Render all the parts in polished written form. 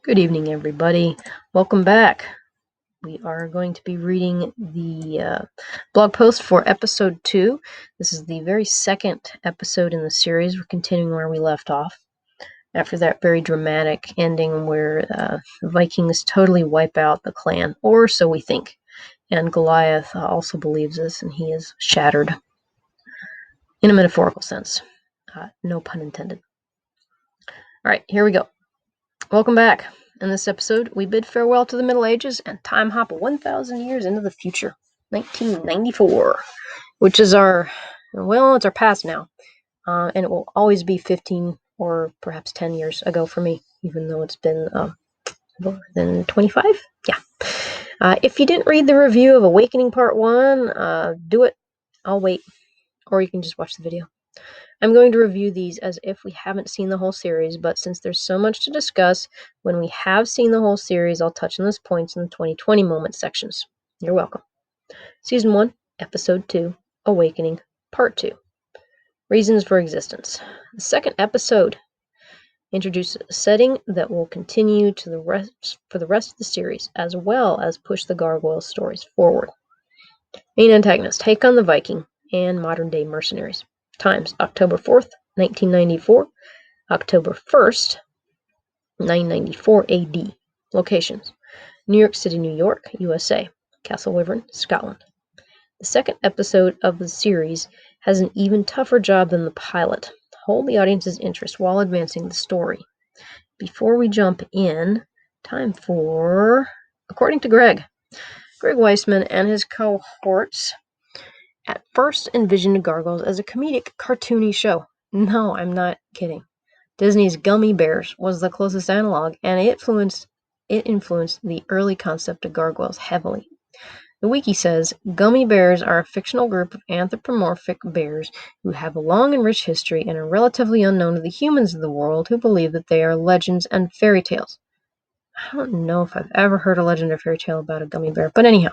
Good evening, everybody. Welcome back. We are going to be reading the blog post for episode 2. This is the very second episode in the series. We're continuing where we left off after that very dramatic ending where the Vikings totally wipe out the clan, or so we think. And Goliath also believes this, and he is shattered in a metaphorical sense. No pun intended. All right, here we go. Welcome back. In this episode, we bid farewell to the Middle Ages and time hop 1,000 years into the future, 1994, which is it's our past now, and it will always be 15 or perhaps 10 years ago for me, even though it's been more than 25. Yeah. If you didn't read the review of Awakening Part 1, do it. I'll wait, or you can just watch the video. I'm going to review these as if we haven't seen the whole series, but since there's so much to discuss, when we have seen the whole series, I'll touch on those points in the 2020 moment sections. You're welcome. Season 1, Episode 2, Awakening, Part 2. Reasons for Existence. The second episode introduces a setting that will continue for the rest of the series, as well as push the Gargoyles stories forward. Main antagonist, Hakon the Viking, and modern-day mercenaries. Times, October 4th, 1994, October 1st, 994 AD. Locations, New York City, New York, USA, Castle Wyvern, Scotland. The second episode of the series has an even tougher job than the pilot. Hold the audience's interest while advancing the story. Before we jump in, time for, according to Greg Weisman and his cohorts, at first envisioned Gargoyles as a comedic, cartoony show. No, I'm not kidding. Disney's Gummy Bears was the closest analog, and it influenced the early concept of Gargoyles heavily. The wiki says, Gummy Bears are a fictional group of anthropomorphic bears who have a long and rich history and are relatively unknown to the humans of the world who believe that they are legends and fairy tales. I don't know if I've ever heard a legend or fairy tale about a gummy bear, but anyhow,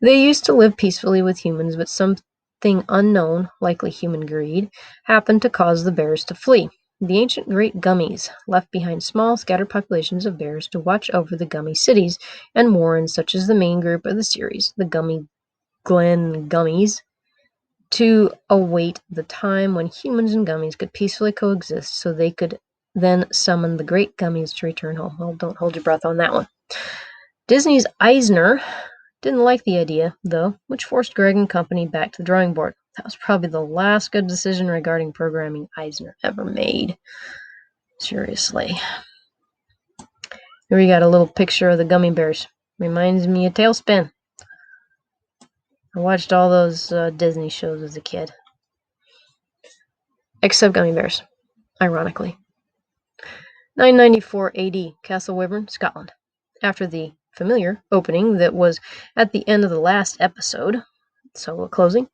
they used to live peacefully with humans, but something unknown, likely human greed, happened to cause the bears to flee. The ancient great gummies left behind small, scattered populations of bears to watch over the gummy cities and warrens, such as the main group of the series, the Gummy Glen Gummies, to await the time when humans and gummies could peacefully coexist so they could then summon the great gummies to return home. Well, don't hold your breath on that one. Disney's Eisner didn't like the idea, though, which forced Greg and company back to the drawing board. That was probably the last good decision regarding programming Eisner ever made. Seriously. Here we got a little picture of the gummy bears. Reminds me of Tailspin. I watched all those Disney shows as a kid. Except Gummy Bears, ironically. 994 AD, Castle Wyvern, Scotland. After the familiar opening that was at the end of the last episode, so closing,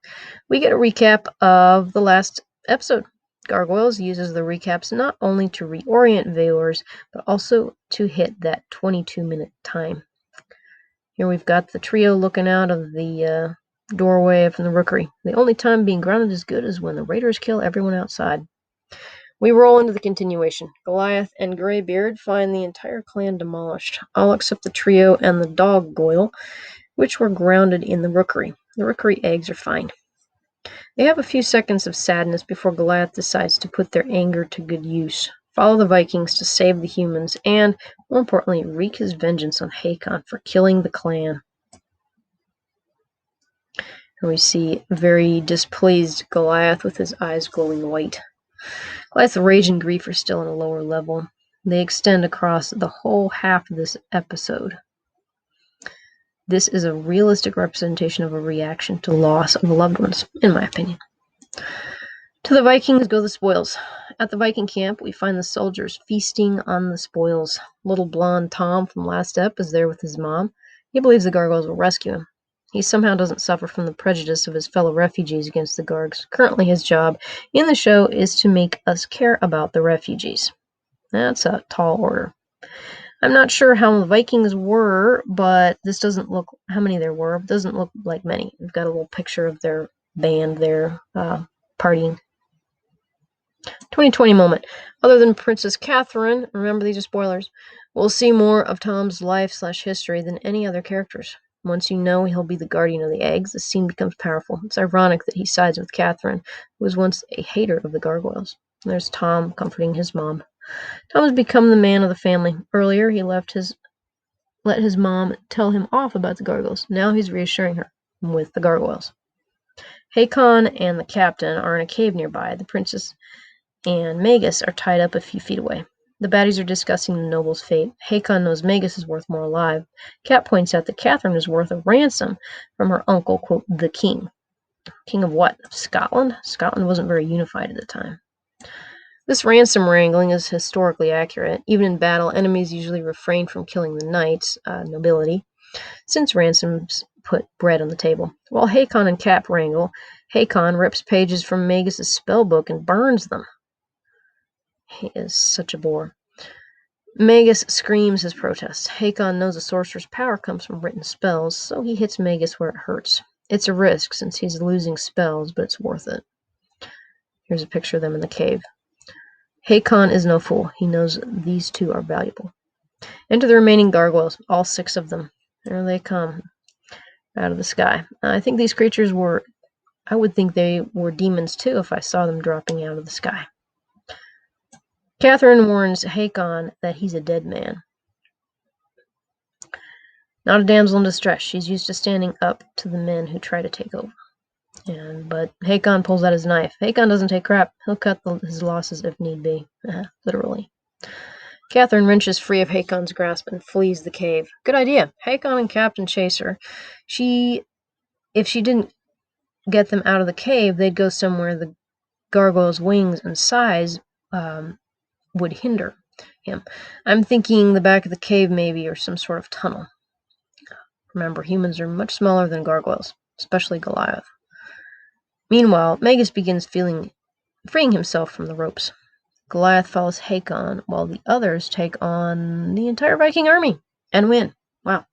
we get a recap of the last episode. Gargoyles uses the recaps not only to reorient viewers, but also to hit that 22-minute time. Here we've got the trio looking out of the doorway from the rookery. The only time being grounded is good is when the raiders kill everyone outside. We roll into the continuation. Goliath and Greybeard find the entire clan demolished, all except the trio and the dog Goyle, which were grounded in the rookery. The rookery eggs are fine. They have a few seconds of sadness before Goliath decides to put their anger to good use, follow the Vikings to save the humans, and, more importantly, wreak his vengeance on Hakon for killing the clan. And we see very displeased Goliath with his eyes glowing white. Goliath's rage and grief are still on a lower level. They extend across the whole half of this episode. This is a realistic representation of a reaction to loss of loved ones, in my opinion. To the Vikings go the spoils. At the Viking camp, we find the soldiers feasting on the spoils. Little blonde Tom from last ep is there with his mom. He believes the Gargoyles will rescue him. He somehow doesn't suffer from the prejudice of his fellow refugees against the Gargs. Currently, his job in the show is to make us care about the refugees. That's a tall order. I'm not sure how the Vikings were, but this doesn't look, how many there were, it doesn't look like many. We've got a little picture of their band there partying. 2020 moment. Other than Princess Catherine, remember these are spoilers, we'll see more of Tom's life/history than any other characters. Once you know he'll be the guardian of the eggs, the scene becomes powerful. It's ironic that he sides with Catherine, who was once a hater of the Gargoyles. There's Tom comforting his mom. Tom has become the man of the family. Earlier, he let his mom tell him off about the Gargoyles. Now he's reassuring her with the Gargoyles. Hakon and the captain are in a cave nearby. The princess and Magus are tied up a few feet away. The baddies are discussing the noble's fate. Hakon knows Magus is worth more alive. Cap points out that Catherine is worth a ransom from her uncle, quote, the king. King of what? Of Scotland? Scotland wasn't very unified at the time. This ransom wrangling is historically accurate. Even in battle, enemies usually refrain from killing the knights, nobility, since ransoms put bread on the table. While Hakon and Cap wrangle, Hakon rips pages from Magus' spell book and burns them. He is such a bore. Magus screams his protest. Hakon knows a sorcerer's power comes from written spells, so he hits Magus where it hurts. It's a risk since he's losing spells, but it's worth it. Here's a picture of them in the cave. Hakon is no fool. He knows these two are valuable. Enter the remaining gargoyles, all 6 of them. There they come, out of the sky. I think these creatures I would think they were demons too if I saw them dropping out of the sky. Catherine warns Hakon that he's a dead man. Not a damsel in distress. She's used to standing up to the men who try to take over. But Hakon pulls out his knife. Hakon doesn't take crap. He'll cut his losses if need be. Literally. Catherine wrenches free of Hakon's grasp and flees the cave. Good idea. Hakon and Captain chase her. If she didn't get them out of the cave, they'd go somewhere the gargoyle's wings and size would hinder him. I'm thinking the back of the cave maybe, or some sort of tunnel. Remember, humans are much smaller than gargoyles, especially Goliath. Meanwhile, Magus begins freeing himself from the ropes. Goliath follows Hakon, while the others take on the entire Viking army and win. Wow.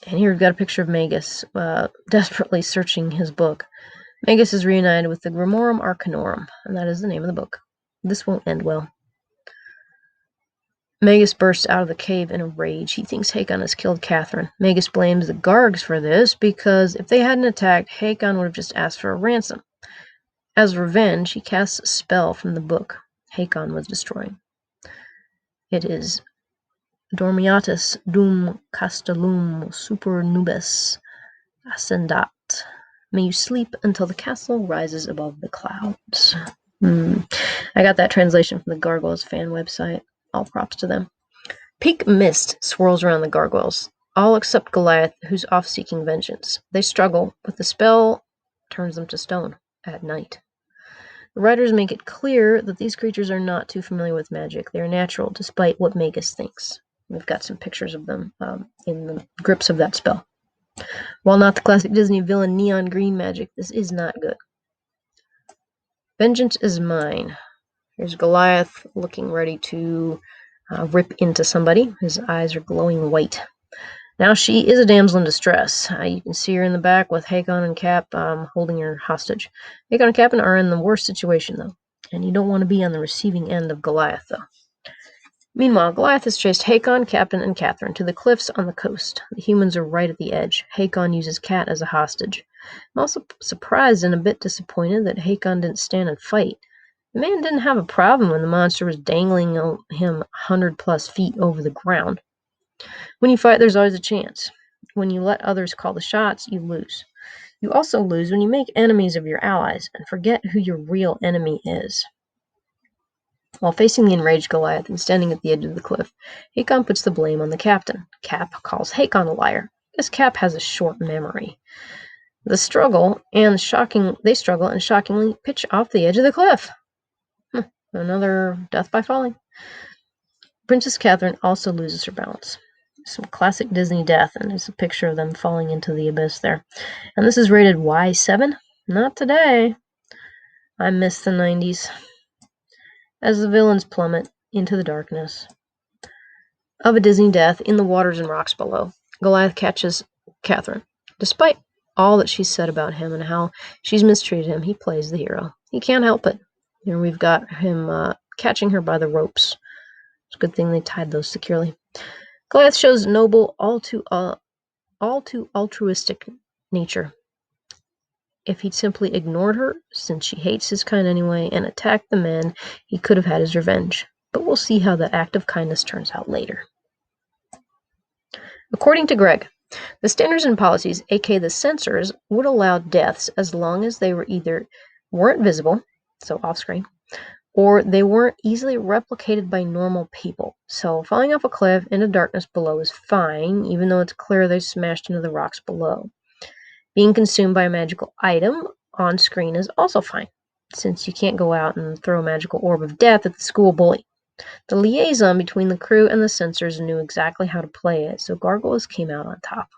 And here we've got a picture of Magus, desperately searching his book. Magus is reunited with the Grimorum Arcanorum, and that is the name of the book. This won't end well. Magus bursts out of the cave in a rage. He thinks Hakon has killed Catherine. Magus blames the Gargs for this, because if they hadn't attacked, Hakon would have just asked for a ransom. As revenge, he casts a spell from the book Hakon was destroying. It is Dormiatus dum castellum super nubes ascendat. May you sleep until the castle rises above the clouds. I got that translation from the Gargoyles fan website. All props to them. Peak mist swirls around the gargoyles, all except Goliath, who's off seeking vengeance. They struggle, but the spell turns them to stone at night. The writers make it clear that these creatures are not too familiar with magic. They are natural, despite what Magus thinks. We've got some pictures of them in the grips of that spell. While not the classic Disney villain neon green magic, this is not good. Vengeance is mine. Here's Goliath looking ready to rip into somebody. His eyes are glowing white. Now she is a damsel in distress. You can see her in the back with Hakon and Cap holding her hostage. Hakon and Cap are in the worst situation, though. And you don't want to be on the receiving end of Goliath, though. Meanwhile, Goliath has chased Hakon, Captain, and Catherine to the cliffs on the coast. The humans are right at the edge. Hakon uses Cat as a hostage. I'm also surprised and a bit disappointed that Hakon didn't stand and fight. The man didn't have a problem when the monster was dangling him 100+ feet over the ground. When you fight, there's always a chance. When you let others call the shots, you lose. You also lose when you make enemies of your allies and forget who your real enemy is. While facing the enraged Goliath and standing at the edge of the cliff, Hakon puts the blame on the captain. Cap calls Hakon a liar. I guess Cap has a short memory. They struggle and shockingly pitch off the edge of the cliff. Another death by falling. Princess Catherine also loses her balance. Some classic Disney death, and there's a picture of them falling into the abyss there. And this is rated Y7? Not today. I miss the 90s. As the villains plummet into the darkness of a Disney death in the waters and rocks below, Goliath catches Catherine. Despite all that she's said about him and how she's mistreated him, he plays the hero. He can't help it. Here we've got him catching her by the ropes. It's a good thing they tied those securely. Goliath shows noble, all too altruistic nature. If he'd simply ignored her, since she hates his kind anyway, and attacked the man, he could have had his revenge. But we'll see how that act of kindness turns out later. According to Greg, the standards and policies, aka the censors, would allow deaths as long as they weren't visible, so off-screen, or they weren't easily replicated by normal people. So falling off a cliff into darkness below is fine, even though it's clear they smashed into the rocks below. Being consumed by a magical item on screen is also fine, since you can't go out and throw a magical orb of death at the school bully. The liaison between the crew and the censors knew exactly how to play it, so Gargoyles came out on top.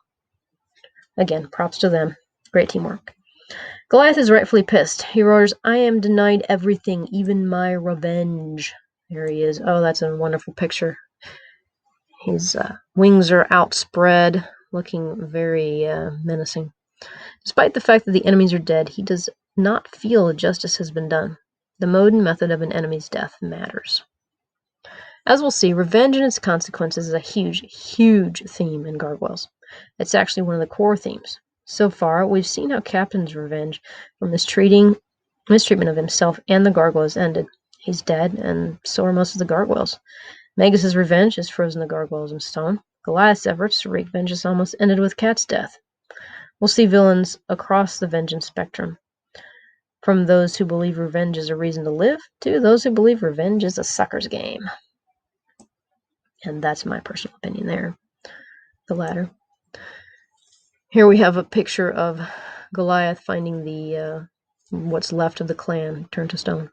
Again, props to them. Great teamwork. Goliath is rightfully pissed. He roars, "I am denied everything, even my revenge." There he is. Oh, that's a wonderful picture. His wings are outspread, looking very menacing. Despite the fact that the enemies are dead, he does not feel justice has been done. The mode and method of an enemy's death matters. As we'll see, revenge and its consequences is a huge, huge theme in Gargoyles. It's actually one of the core themes. So far, we've seen how Captain's revenge for mistreatment of himself and the Gargoyles ended. He's dead, and so are most of the Gargoyles. Magus's revenge has frozen the Gargoyles in stone. Goliath's efforts to wreak vengeance almost ended with Cat's death. We'll see villains across the vengeance spectrum, from those who believe revenge is a reason to live, to those who believe revenge is a sucker's game. And that's my personal opinion there, the latter. Here we have a picture of Goliath finding the what's left of the clan turned to stone.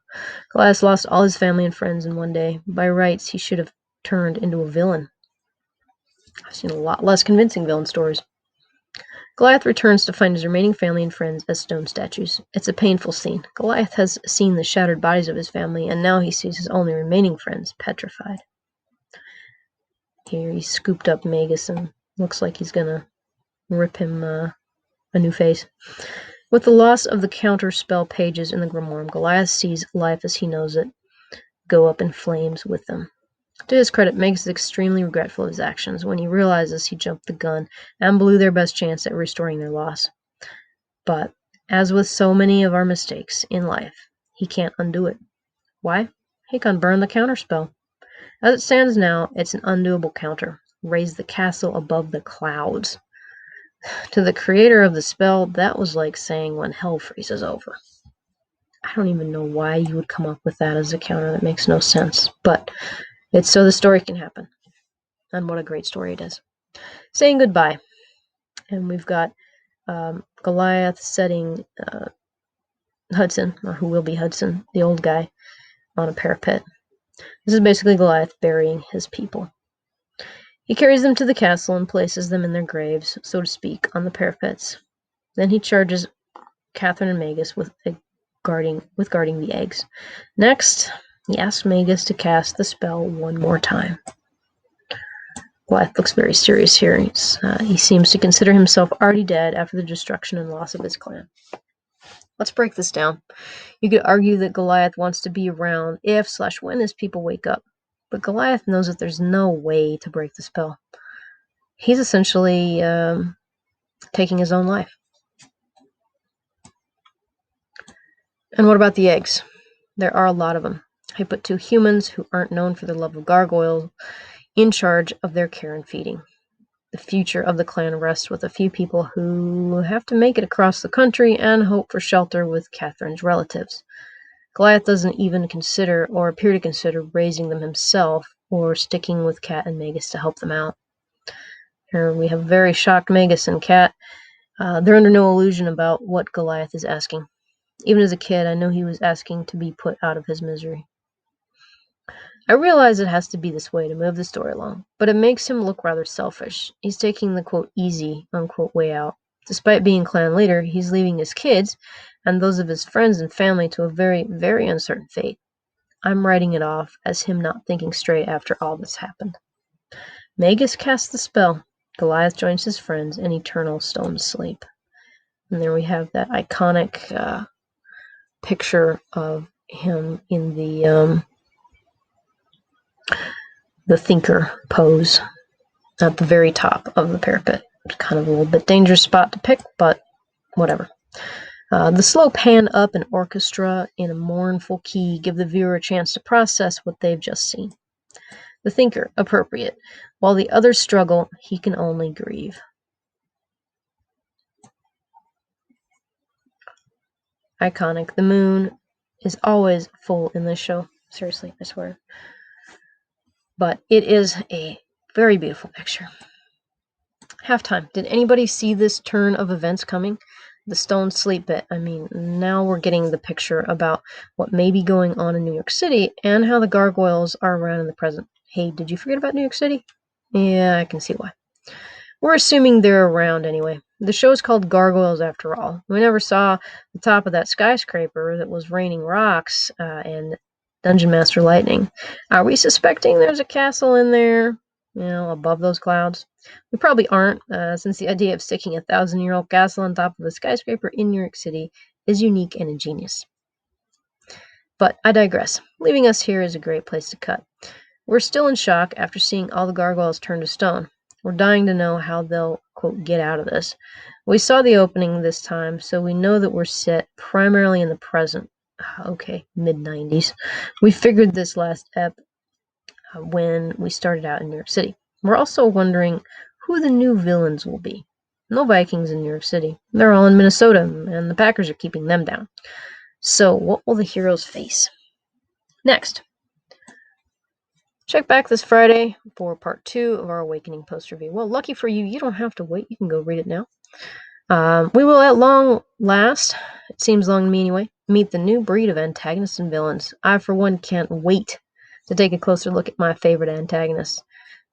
Goliath lost all his family and friends in one day. By rights, he should have turned into a villain. I've seen a lot less convincing villain stories. Goliath returns to find his remaining family and friends as stone statues. It's a painful scene. Goliath has seen the shattered bodies of his family, and now he sees his only remaining friends petrified. Here he scooped up Magus and looks like he's gonna rip him a new face. With the loss of the counter-spell pages in the Grimoire, Goliath sees life as he knows it go up in flames with them. To his credit, Magus is extremely regretful of his actions when he realizes he jumped the gun and blew their best chance at restoring their loss. But, as with so many of our mistakes in life, he can't undo it. Why? Hakon burned the counterspell. As it stands now, it's an undoable counter. Raise the castle above the clouds. To the creator of the spell, that was like saying when hell freezes over. I don't even know why you would come up with that as a counter. That makes no sense. But it's so the story can happen. And what a great story it is. Saying goodbye. And we've got Goliath setting Hudson, or who will be Hudson, the old guy, on a parapet. This is basically Goliath burying his people. He carries them to the castle and places them in their graves, so to speak, on the parapets. Then he charges Catherine and Magus with guarding the eggs. Next, he asks Magus to cast the spell one more time. Goliath looks very serious here. He seems to consider himself already dead after the destruction and loss of his clan. Let's break this down. You could argue that Goliath wants to be around if/when his people wake up. But Goliath knows that there's no way to break the spell. He's essentially taking his own life. And what about the eggs? There are a lot of them. He put 2 humans who aren't known for their love of gargoyles in charge of their care and feeding. The future of the clan rests with a few people who have to make it across the country and hope for shelter with Catherine's relatives. Goliath doesn't even consider, or appear to consider, raising them himself, or sticking with Cat and Magus to help them out. Here we have very shocked Magus and Cat. They're under no illusion about what Goliath is asking. Even as a kid, I know he was asking to be put out of his misery. I realize it has to be this way to move the story along, but it makes him look rather selfish. He's taking the, quote, easy, unquote, way out. Despite being clan leader, he's leaving his kids and those of his friends and family to a very, very uncertain fate. I'm writing it off as him not thinking straight after all this happened. Magus casts the spell. Goliath joins his friends in eternal stone sleep. And there we have that iconic picture of him in the thinker pose at the very top of the parapet. It's kind of a little bit dangerous spot to pick, but whatever. The slow pan up an orchestra in a mournful key give the viewer a chance to process what they've just seen. The thinker, appropriate. While the others struggle, he can only grieve. Iconic. The moon is always full in this show. Seriously, I swear. But it is a very beautiful picture. Halftime. Did anybody see this turn of events coming? The stone sleep bit. I mean, now we're getting the picture about what may be going on in New York City and how the gargoyles are around in the present. Hey, did you forget about New York City? Yeah, I can see why. We're assuming they're around anyway. The show is called Gargoyles after all. We never saw the top of that skyscraper that was raining rocks and Dungeon Master lightning. Are we suspecting there's a castle in there, above those clouds? We probably aren't, since the idea of sticking a 1,000-year-old castle on top of a skyscraper in New York City is unique and ingenious. But I digress. Leaving us here is a great place to cut. We're still in shock after seeing all the gargoyles turn to stone. We're dying to know how they'll, quote, get out of this. We saw the opening this time, so we know that we're set primarily in the present. Okay, mid-90s. We figured this last ep when we started out in New York City. We're also wondering who the new villains will be. No Vikings in New York City. They're all in Minnesota, and the Packers are keeping them down. So what will the heroes face? Next. Check back this Friday for part 2 of our Awakening post review. Well, lucky for you, you don't have to wait. You can go read it now. We will at long last, it seems long to me anyway, meet the new breed of antagonists and villains. I, for one, can't wait to take a closer look at my favorite antagonists,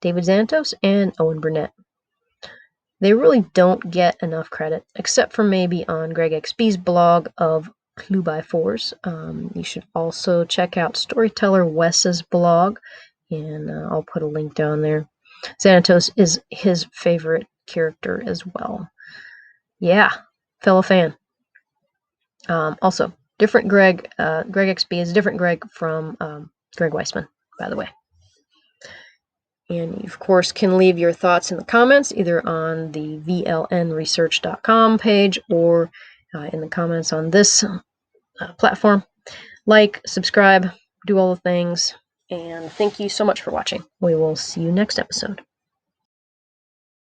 David Xanatos and Owen Burnett. They really don't get enough credit, except for maybe on Greg XB's blog of Clue by Force. You should also check out Storyteller Wes's blog, and I'll put a link down there. Xanatos is his favorite character as well. Yeah, fellow fan. Also, different Greg. Greg XB is a different Greg from Greg Weisman, by the way. And you, of course, can leave your thoughts in the comments, either on the vlnresearch.com page or in the comments on this platform. Like, subscribe, do all the things, and thank you so much for watching. We will see you next episode.